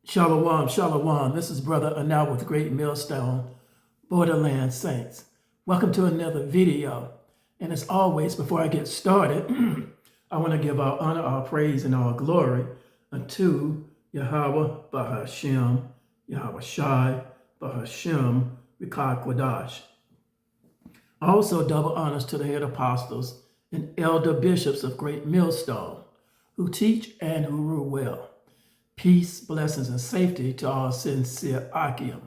Shalom, shalom. This is Brother Anal with Great Millstone, Borderland Saints. Welcome to another video. And as always, before I get started, I want to give our honor, our praise, and our glory unto Yahweh Bahashem, Yahweh Shai, Bahashem, Rikah Quadash. Also, double honors to the head apostles and elder bishops of Great Millstone, who teach and who rule well. Peace, blessings, and safety to all sincere Akim.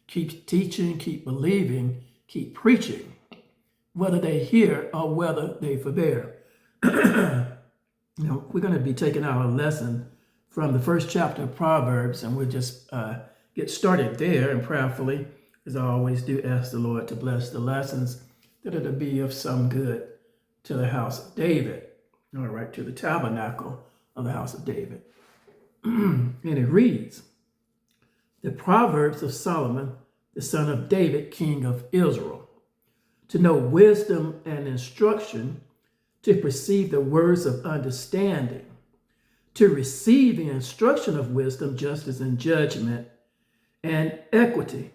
Keep teaching, keep believing, keep preaching, whether they hear or whether they forbear. We're going to be taking our lesson from the first chapter of Proverbs, and we'll just get started there. And prayerfully, as I always do, ask the Lord to bless the lessons, that it'll be of some good to the house of David, all right, to the tabernacle of the house of David. And it reads, the Proverbs of Solomon, the son of David, king of Israel, to know wisdom and instruction, to perceive the words of understanding, to receive the instruction of wisdom, justice, and judgment, and equity,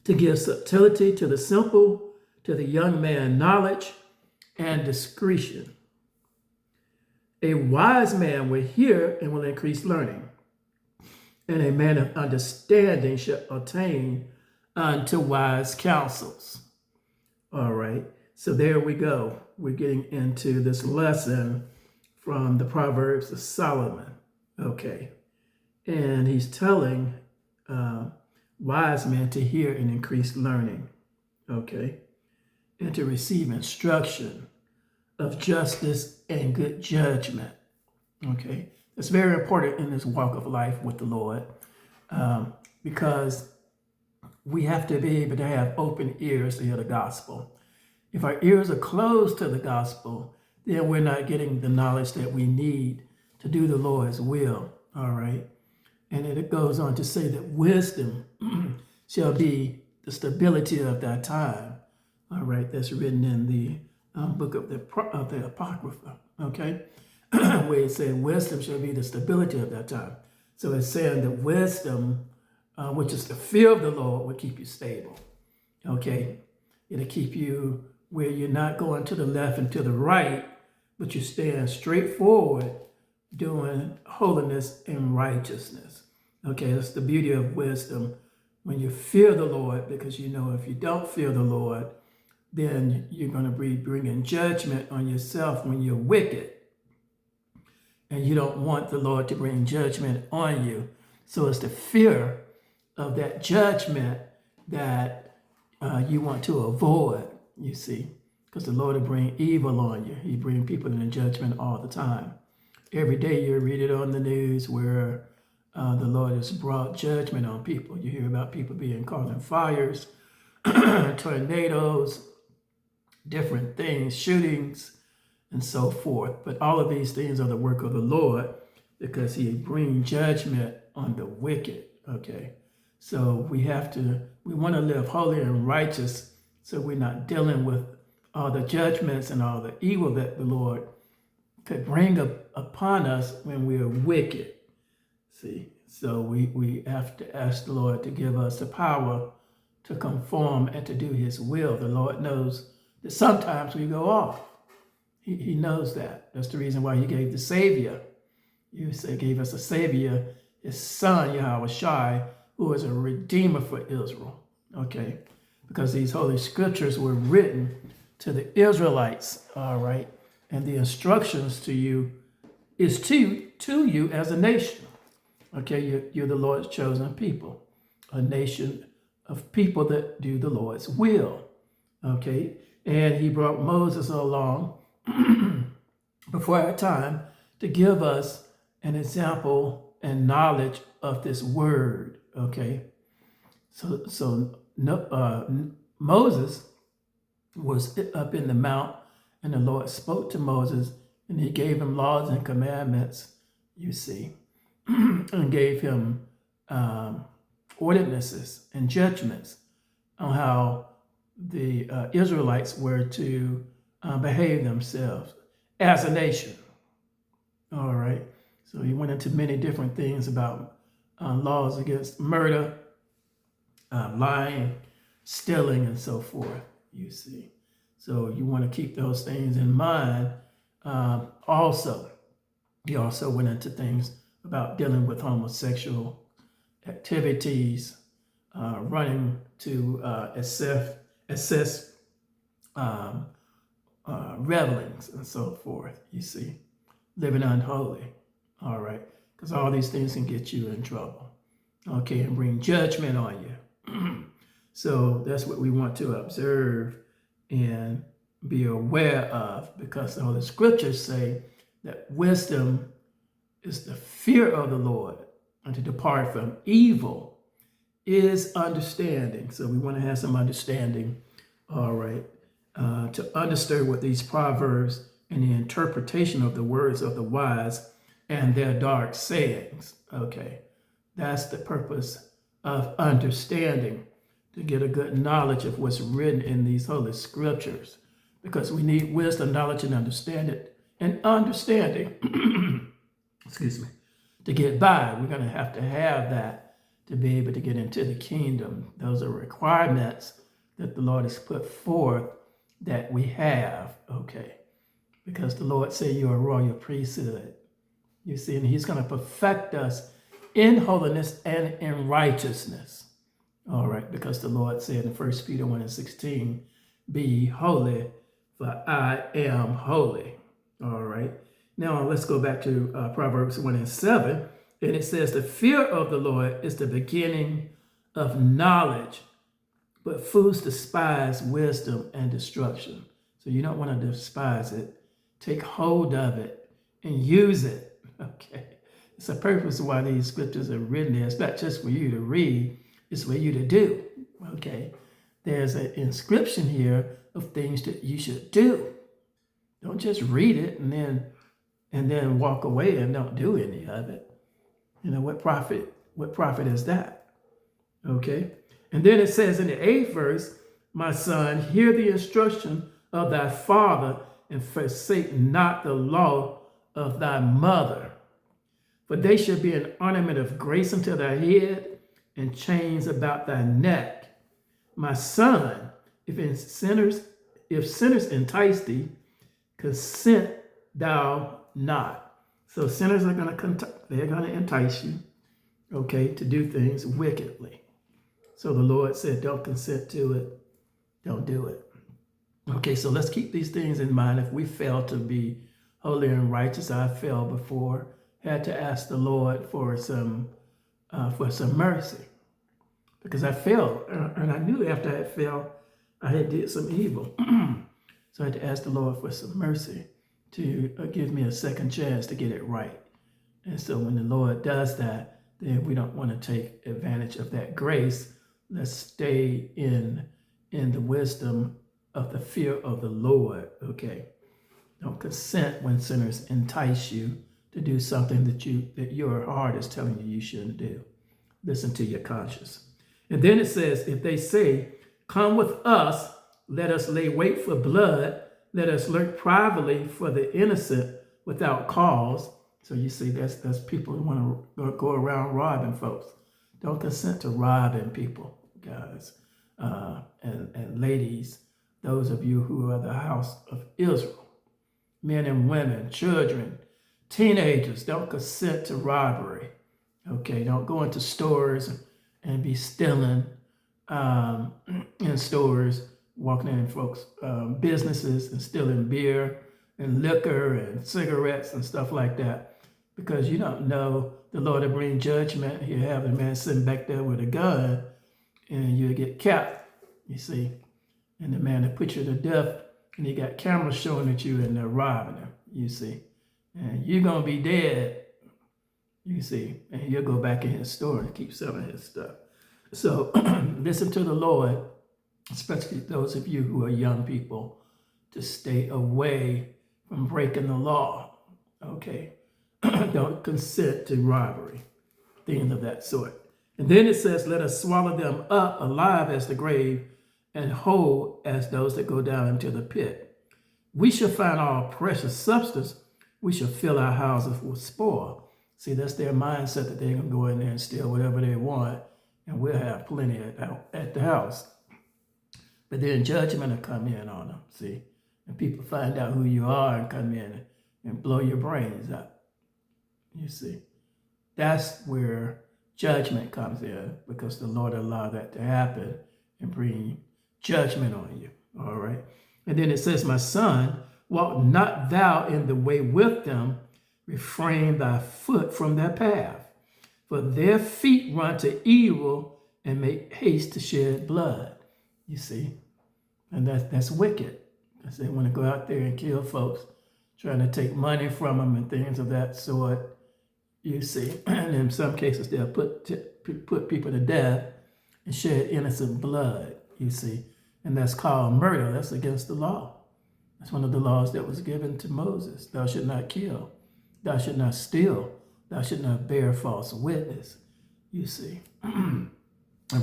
to give subtlety to the simple, to the young man knowledge and discretion. A wise man will hear and will increase learning, and a man of understanding shall attain unto wise counsels. All right, so there we go. We're getting into this lesson from the Proverbs of Solomon. Okay, and he's telling wise men to hear and increase learning. Okay, and to receive instruction of justice and good judgment. Okay, it's very important in this walk of life with the Lord, because we have to be able to have open ears to hear the gospel. If our ears are closed to the gospel, then we're not getting the knowledge that we need to do the Lord's will. All right, and then it goes on to say that wisdom shall be the stability of that time. All right, that's written in the book of the Apocrypha, okay, where it said wisdom shall be the stability of that time. So it's saying that wisdom, which is the fear of the Lord, will keep you stable, okay? It'll keep you where you're not going to the left and to the right, but you're staying straight forward, doing holiness and righteousness, okay? That's the beauty of wisdom, when you fear the Lord, because you know if you don't fear the Lord, then you're going to be bringing judgment on yourself when you're wicked. And you don't want the Lord to bring judgment on you. So it's the fear of that judgment that you want to avoid, you see, because the Lord will bring evil on you. He brings people into judgment all the time. Every day you read it on the news where the Lord has brought judgment on people. You hear about people being caught in fires, tornadoes, different things, shootings, and so forth. But all of these things are the work of the Lord, because he brings judgment on the wicked, okay? So we want to live holy and righteous, so we're not dealing with all the judgments and all the evil that the Lord could bring upon us when we are wicked, see? So we have to ask the Lord to give us the power to conform and to do his will. The Lord knows that sometimes we go off. He knows that. That's the reason why he gave the Savior. He gave us a Savior, his son, Yahweh Shai, who is a redeemer for Israel. Okay? Because these holy scriptures were written to the Israelites, all right? And the instructions to you is to you as a nation. Okay? You're the Lord's chosen people, a nation of people that do the Lord's will. Okay? And he brought Moses along before our time to give us an example and knowledge of this word, okay? So Moses was up in the mount, and the Lord spoke to Moses, and he gave him laws and commandments, you see, and gave him ordinances and judgments on how the Israelites were to behave themselves as a nation. All right. So he went into many different things about laws against murder, lying, stealing, and so forth, you see. So you want to keep those things in mind. Also, he also went into things about dealing with homosexual activities, running to assess revelings and so forth, you see. Living unholy, all right? Because all these things can get you in trouble, okay, and bring judgment on you. So that's what we want to observe and be aware of, because all the scriptures say that wisdom is the fear of the Lord, and to depart from evil is understanding. So we want to have some understanding, all right, to understand what these proverbs and the interpretation of the words of the wise and their dark sayings. Okay, that's the purpose of understanding, to get a good knowledge of what's written in these holy scriptures, because we need wisdom, knowledge, and understanding, excuse me, to get by. We're going to have that to be able to get into the kingdom. Those are requirements that the Lord has put forth that we have, okay, because the Lord said you're a royal priesthood, you see, and he's going to perfect us in holiness and in righteousness, all right, because the Lord said in 1 Peter 1:16, be ye holy, for I am holy, all right. Now let's go back to Proverbs 1:7, and it says, the fear of the Lord is the beginning of knowledge, but fools despise wisdom and destruction. So you don't want to despise it. Take hold of it and use it, okay? It's a purpose why these scriptures are written there. It's not just for you to read, it's for you to do, okay? There's an inscription here of things that you should do. Don't just read it and then walk away and don't do any of it. You know, what profit is that? Okay. And then it says in the 8th verse, my son, hear the instruction of thy father, and forsake not the law of thy mother. For they shall be an ornament of grace unto thy head, and chains about thy neck. My son, if sinners entice thee, consent thou not. So sinners are going to entice you, okay, to do things wickedly. So the Lord said, don't consent to it. Don't do it. Okay, so let's keep these things in mind. If we fail to be holy and righteous, I fell before, had to ask the Lord for some mercy, because I failed, and I knew after I had failed, I had did some evil. So I had to ask the Lord for some mercy to give me a second chance to get it right. And so when the Lord does that, then we don't want to take advantage of that grace. Let's stay in the wisdom of the fear of the Lord, okay? Don't consent when sinners entice you to do something that your heart is telling you you shouldn't do. Listen to your conscience. And then it says, if they say, come with us, let us lay wait for blood, let us lurk privately for the innocent without cause. So you see, that's people who want to go around robbing folks. Don't consent to robbing people, guys, and ladies, those of you who are the house of Israel, men and women, children, teenagers, don't consent to robbery, okay? Don't go into stores and be stealing in stores, walking in folks' businesses and stealing beer and liquor and cigarettes and stuff like that, because you don't know the Lord will bring judgment. You have a man sitting back there with a gun and you get capped, you see, and the man that put you to death, and he got cameras showing at you and they're robbing him, you see, and you're going to be dead, you see, and you'll go back in his store and keep selling his stuff. So listen to the Lord, especially those of you who are young people, to stay away from breaking the law, okay? Don't consent to robbery, things of that sort. And then it says, let us swallow them up alive as the grave and whole as those that go down into the pit. We shall find all precious substance. We shall fill our houses with spoil. See, that's their mindset that they're going to go in there and steal whatever they want, and we'll have plenty at the house. But then judgment will come in on them, see? And people find out who you are and come in and blow your brains out, you see? That's where judgment comes in, because the Lord allowed that to happen and bring judgment on you, all right? And then it says, my son, walk not thou in the way with them, refrain thy foot from their path. For their feet run to evil and make haste to shed blood. You see? And that's wicked. Because they want to go out there and kill folks, trying to take money from them and things of that sort. You see? And in some cases, they'll put people to death and shed innocent blood. You see? And that's called murder. That's against the law. That's one of the laws that was given to Moses. Thou should not kill. Thou should not steal. Thou should not bear false witness. You see? And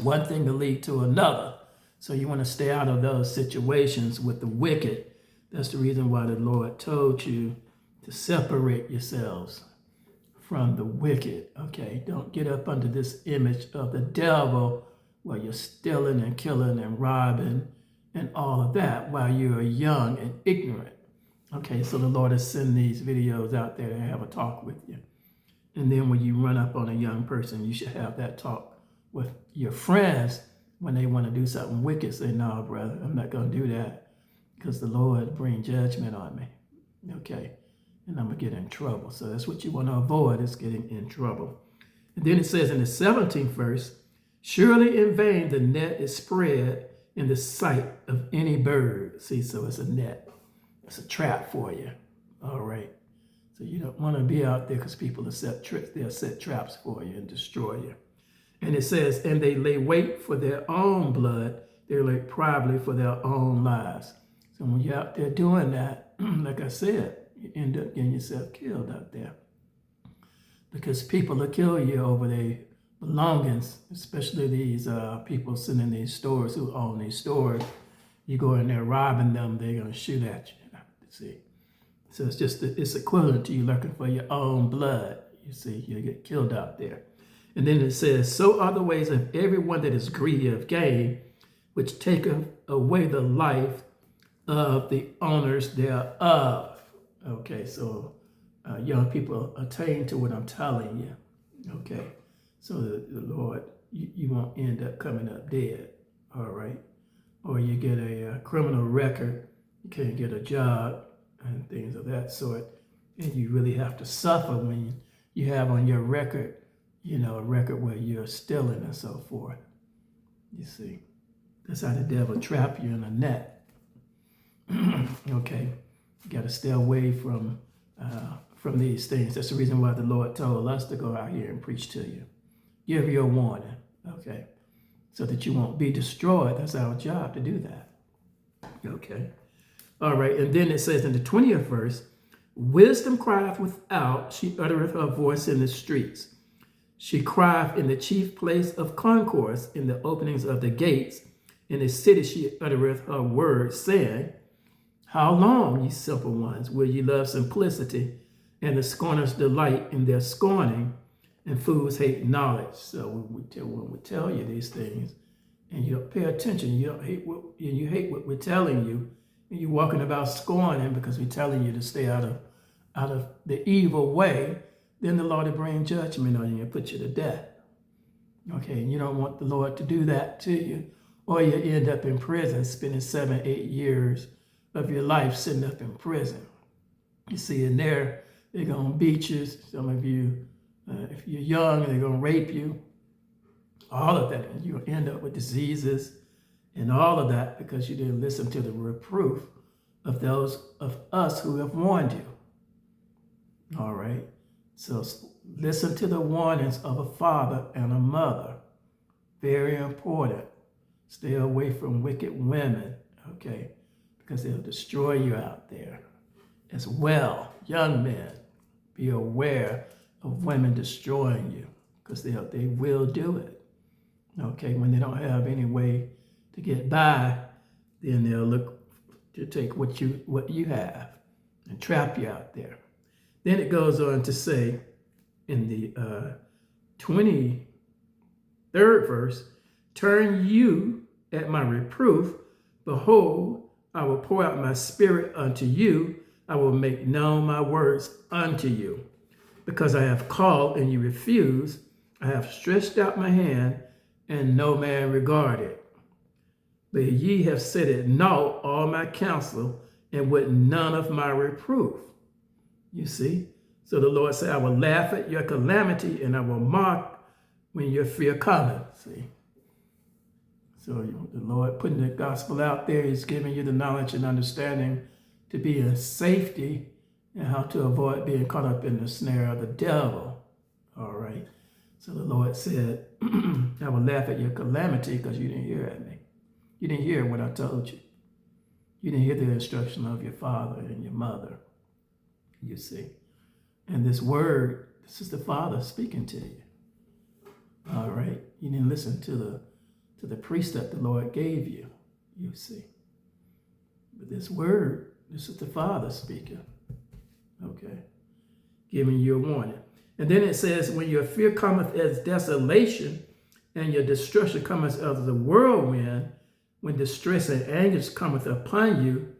one thing will lead to another. So you want to stay out of those situations with the wicked. That's the reason why the Lord told you to separate yourselves from the wicked. Okay? Don't get up under this image of the devil where you're stealing and killing and robbing and all of that while you're young and ignorant. Okay, so the Lord has sent these videos out there to have a talk with you. And then when you run up on a young person, you should have that talk with your friends when they want to do something wicked. Say, no, brother, I'm not going to do that because the Lord bring judgment on me. Okay, and I'm going to get in trouble. So that's what you want to avoid, is getting in trouble. And then it says in the 17th verse, surely in vain the net is spread in the sight of any bird. See, so it's a net. It's a trap for you. All right. So you don't want to be out there because people will set tricks. They'll set traps for you and destroy you. And it says, and they lay wait for their own blood. They lay probably for their own lives. So when you're out there doing that, like I said, you end up getting yourself killed out there. Because people will kill you over their belongings, especially these people sitting in these stores who own these stores. You go in there robbing them, they're going to shoot at you. See? So it's equivalent to you looking for your own blood. You see, you get killed out there. And then it says, so are the ways of everyone that is greedy of gain, which taketh away the life of the owners thereof. Okay, so young people attain to what I'm telling you. Okay, so the Lord, you won't end up coming up dead. All right, or you get a criminal record, you can't get a job and things of that sort, and you really have to suffer when you have on your record, you know, a record where you're stealing and so forth. You see, that's how the devil trap you in a net. Okay, you got to stay away from these things. That's the reason why the Lord told us to go out here and preach to you. Give your warning, okay, so that you won't be destroyed. That's our job to do that. Okay. All right, and then it says in the 20th verse, wisdom crieth without, she uttereth her voice in the streets. She crieth in the chief place of concourse, in the openings of the gates. In the city she uttereth her words, saying, how long, ye simple ones, will ye love simplicity, and the scorners delight in their scorning, and fools hate knowledge. So when we tell you these things, and you don't pay attention, you hate what we're telling you, and you're walking about scorning because we're telling you to stay out of the evil way, then the Lord will bring judgment on you and put you to death. Okay, and you don't want the Lord to do that to you, or you end up in prison, spending 7, 8 years of your life sitting up in prison. You see, in there, they're going to beat you. Some of you, if you're young, they're going to rape you. All of that, and you'll end up with diseases and all of that because you didn't listen to the reproof of those of us who have warned you. All right? So listen to the warnings of a father and a mother. Very important. Stay away from wicked women, okay? Because they'll destroy you out there. As well, young men, be aware of women destroying you because they will do it. Okay, when they don't have any way to get by, then they'll look to take what you have and trap you out there. Then it goes on to say, in the 23rd verse, turn you at my reproof. Behold, I will pour out my spirit unto you. I will make known my words unto you. Because I have called and you refuse, I have stretched out my hand and no man regarded. But ye have set at naught all my counsel and with none of my reproof. You see? So the Lord said, I will laugh at your calamity and I will mock when your fear cometh. See? So the Lord putting the gospel out there is giving you the knowledge and understanding to be in safety and how to avoid being caught up in the snare of the devil. All right. So the Lord said, I will laugh at your calamity because you didn't hear at me. You didn't hear what I told you. You didn't hear the instruction of your father and your mother. You see. And this word, this is the Father speaking to you. All right. You didn't listen to the precept the Lord gave you. You see. But this word, this is the Father speaking. Okay. Giving you a warning. And then it says, when your fear cometh as desolation, and your destruction cometh as the whirlwind, when distress and anguish cometh upon you,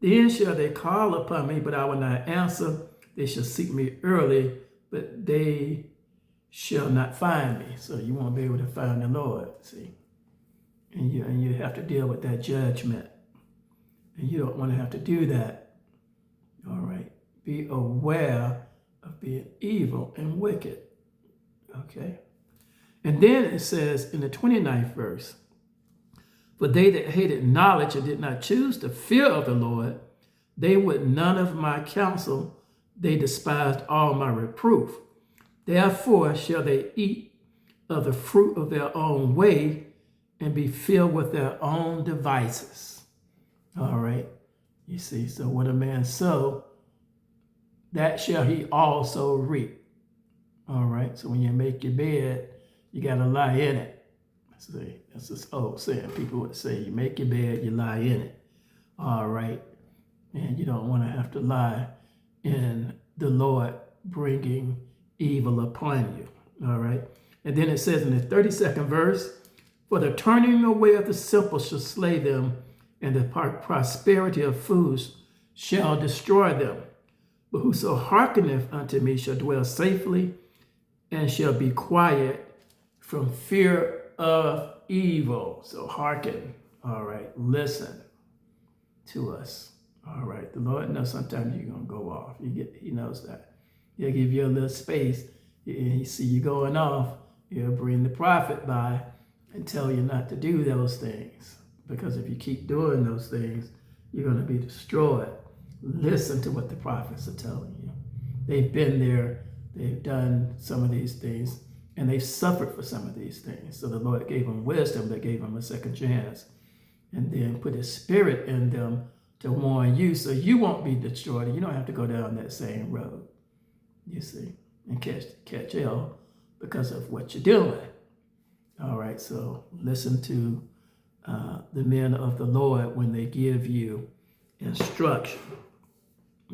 then shall they call upon me, but I will not answer. They shall seek me early, but they shall not find me. So you won't be able to find the Lord, see. And you have to deal with that judgment. And you don't want to have to do that. All right. Be aware of being evil and wicked. Okay. And then it says in the 29th verse, for they that hated knowledge and did not choose the fear of the Lord, they would none of my counsel, they despised all my reproof. Therefore shall they eat of the fruit of their own way and be filled with their own devices. All right. You see, so what a man sow, that shall he also reap. All right. So when you make your bed, you got to lie in it. See, that's this old saying. People would say, you make your bed, you lie in it. All right. And you don't want to have to lie in the Lord bringing evil upon you. All right. And then it says in the 32nd verse, for the turning away of the simple shall slay them, and the prosperity of fools shall destroy them. But whoso hearkeneth unto me shall dwell safely, and shall be quiet from fear of evil. So hearken. All right. Listen to us. All right. The Lord knows sometimes you're going to go off. He knows that. He'll give you a little space. He see you going off. He'll bring the prophet by and tell you not to do those things. Because if you keep doing those things, you're going to be destroyed. Listen to what the prophets are telling you. They've been there. They've done some of these things. And they've suffered for some of these things. So the Lord gave them wisdom. That gave them a second chance. And then put his spirit in them to warn you so you won't be destroyed. And you don't have to go down that same road. You see. And catch hell because of what you're doing. All right. So listen to the men of the Lord when they give you instruction.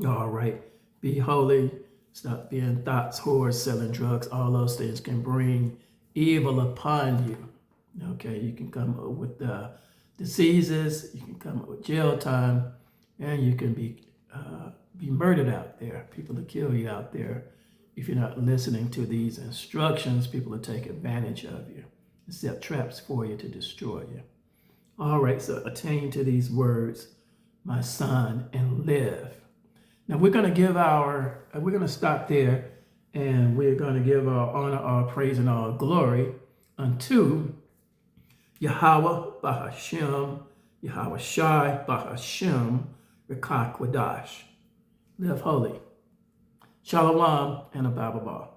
All right. Be holy. Stop being thoughts, whores, selling drugs. All those things can bring evil upon you. Okay. You can come up with diseases. You can come up with jail time. And you can be murdered out there. People will kill you out there. If you're not listening to these instructions, people will take advantage of you and set traps for you to destroy you. All right, so attain to these words, my son, and live. Now we're going to stop there, and we're going to give our honor, our praise, and our glory unto Yahweh Bahashem, Yahweh Shai Bahashem, Rekakwadash. Live holy. Shalom and a Bababa.